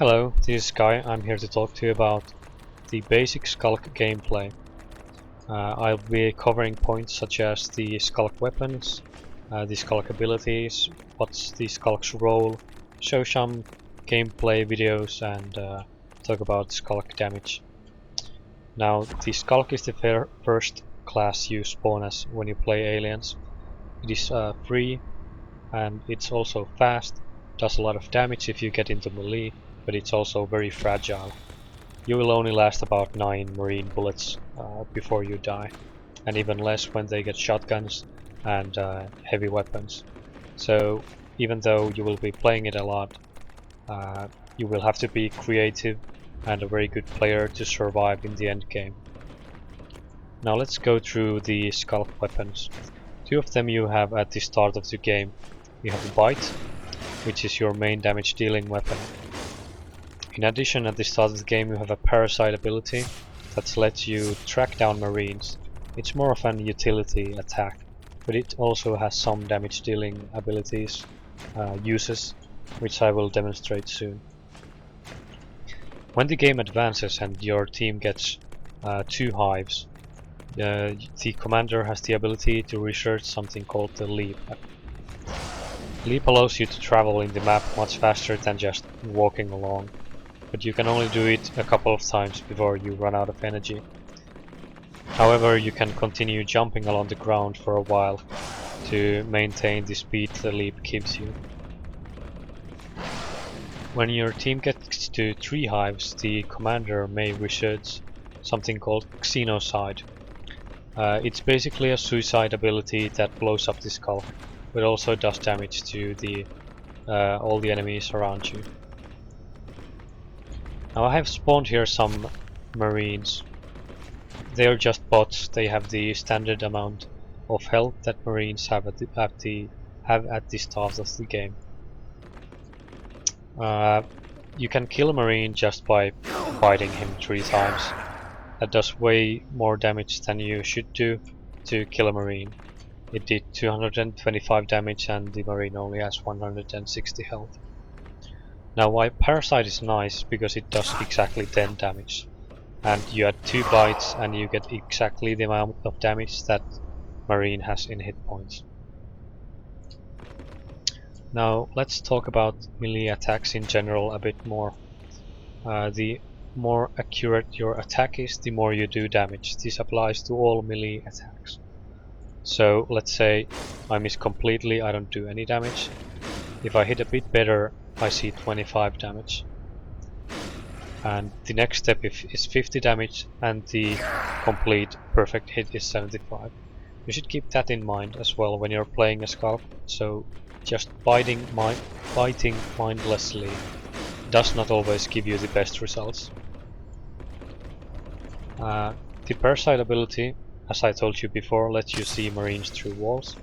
Hello, this is Guy. I'm here to talk to you about the basic Skulk gameplay. I'll be covering points such as the Skulk weapons, the Skulk abilities, what's the Skulk's role, show some gameplay videos and talk about Skulk damage. Now, the Skulk is the first class you spawn as when you play aliens. It is free and it's also fast, does a lot of damage if you get into melee, but it's also very fragile. You will only last about 9 marine bullets before you die, and even less when they get shotguns and heavy weapons. So even though you will be playing it a lot, you will have to be creative and a very good player to survive in the end game. Now let's go through the Skulk weapons. Two of them you have at the start of the game. You have a Bite, which is your main damage dealing weapon. In addition, at the start of the game you have a Parasite ability that lets you track down marines. It's more of an utility attack, but it also has some damage dealing abilities, uses, which I will demonstrate soon. When the game advances and your team gets 2 hives, the commander has the ability to research something called the Leap. Leap allows you to travel in the map much faster than just walking along, but you can only do it a couple of times before you run out of energy. However, you can continue jumping along the ground for a while to maintain the speed the leap gives you. When your team gets to 3 hives, the commander may research something called Xenocide. It's basically a suicide ability that blows up the Skulk, but also does damage to all the enemies around you. Now I have spawned here some marines. They are just bots. They have the standard amount of health that marines have at the start of the game. You can kill a marine just by biting him 3 times. That does way more damage than you should do to kill a marine. It did 225 damage and the marine only has 160 health. Now why Parasite is nice because it does exactly 10 damage. And you add 2 bites and you get exactly the amount of damage that marine has in hit points. Now let's talk about melee attacks in general a bit more. The more accurate your attack is, the more you do damage. This applies to all melee attacks. So let's say I miss completely, I don't do any damage. If I hit a bit better, I see 25 damage. And the next step is 50 damage and the complete perfect hit is 75. You should keep that in mind as well when you're playing a Skulk. So just biting mindlessly does not always give you the best results. The Parasite ability, as I told you before, lets you see marines through walls.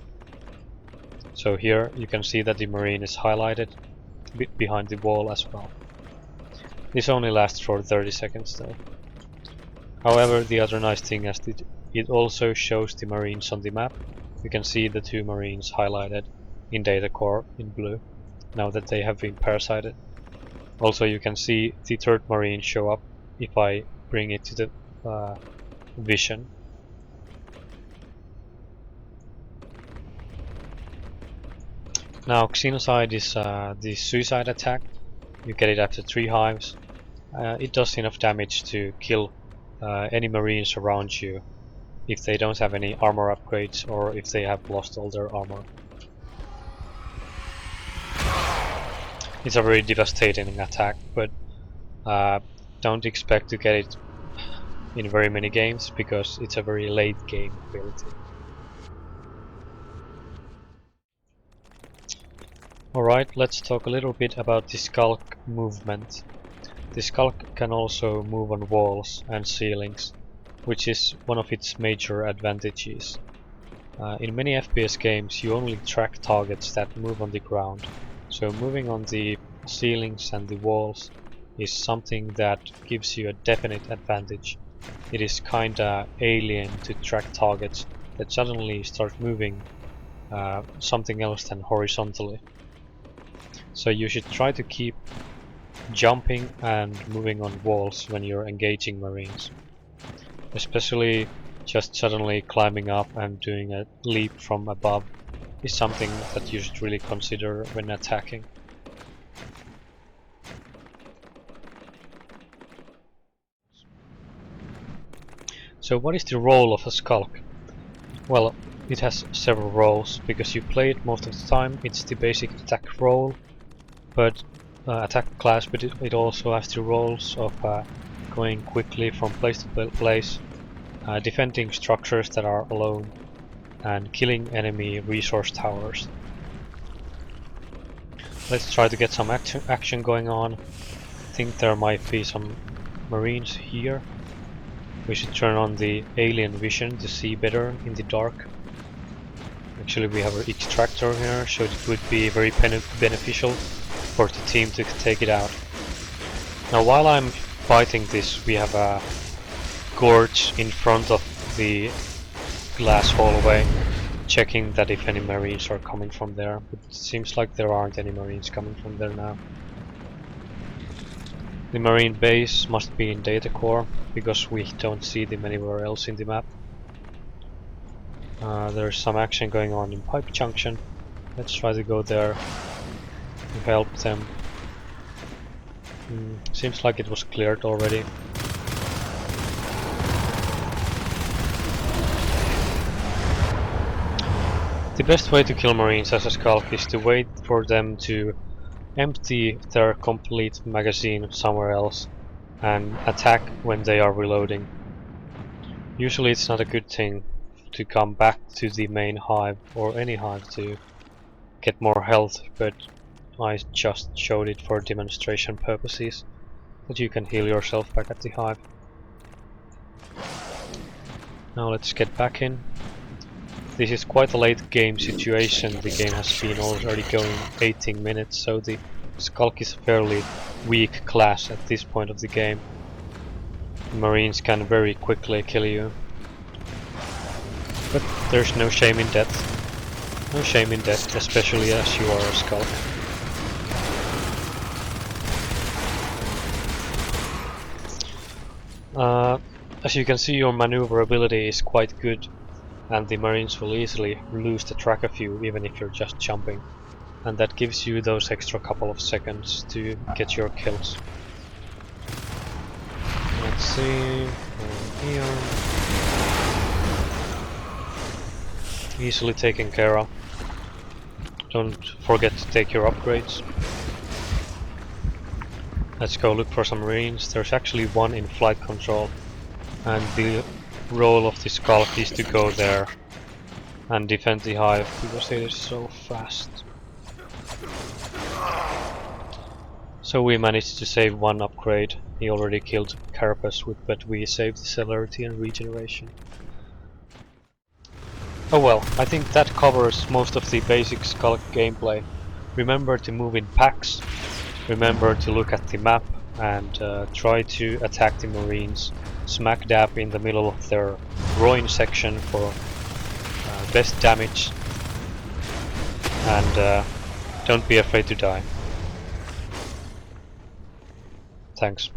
So here you can see that the marine is highlighted behind the wall as well. This only lasts for 30 seconds though. However, the other nice thing is that it also shows the marines on the map. You can see the 2 marines highlighted in data core in blue, now that they have been parasited. Also you can see the 3rd marine show up if I bring it to the vision. Now Xenocide is the suicide attack. You get it after 3 hives. It does enough damage to kill any marines around you if they don't have any armor upgrades or if they have lost all their armor. It's a very devastating attack, but don't expect to get it in very many games because it's a very late game ability. Alright, let's talk a little bit about the Skulk movement. The Skulk can also move on walls and ceilings, which is one of its major advantages. In many FPS games you only track targets that move on the ground, so moving on the ceilings and the walls is something that gives you a definite advantage. It is kinda alien to track targets that suddenly start moving something else than horizontally. So you should try to keep jumping and moving on walls when you're engaging Marines. Especially just suddenly climbing up and doing a leap from above is something that you should really consider when attacking. So what is the role of a Skulk? Well, it has several roles, because you play it most of the time. It's the basic attack role, but attack class, but it also has the roles of going quickly from place to place, defending structures that are alone, and killing enemy resource towers. Let's try to get some action going on. I think there might be some Marines here. We should turn on the alien vision to see better in the dark. Actually, we have an extractor here, so it would be very beneficial for the team to take it out. Now, while I'm fighting this, we have a gorge in front of the glass hallway, checking that if any Marines are coming from there, but it seems like there aren't any Marines coming from there now. The Marine base must be in data core, because we don't see them anywhere else in the map. There's some action going on in Pipe Junction. Let's try to go there and help them. Seems like it was cleared already. The best way to kill Marines as a Skulk is to wait for them to empty their complete magazine somewhere else and attack when they are reloading. Usually it's not a good thing to come back to the main hive or any hive to get more health, but I just showed it for demonstration purposes, that you can heal yourself back at the hive. Now let's get back in. This is quite a late game situation. The game has been already going 18 minutes, so the Skulk is a fairly weak class at this point of the game. Marines can very quickly kill you. But there's no shame in death. No shame in death, especially as you are a Skulk. As you can see, your maneuverability is quite good, and the Marines will easily lose the track of you even if you're just jumping. And that gives you those extra couple of seconds to get your kills. Let's see, here. Easily taken care of. Don't forget to take your upgrades. Let's go look for some Marines. There's actually one in flight control, and the role of the Skulk is to go there and defend the hive because it is so fast. So we managed to save one upgrade. He already killed Carapace with, but we saved the celerity and regeneration. Oh well, I think that covers most of the basic Skulk gameplay. Remember to move in packs, remember to look at the map, and try to attack the Marines smack dab in the middle of their groin section for best damage, and don't be afraid to die. Thanks.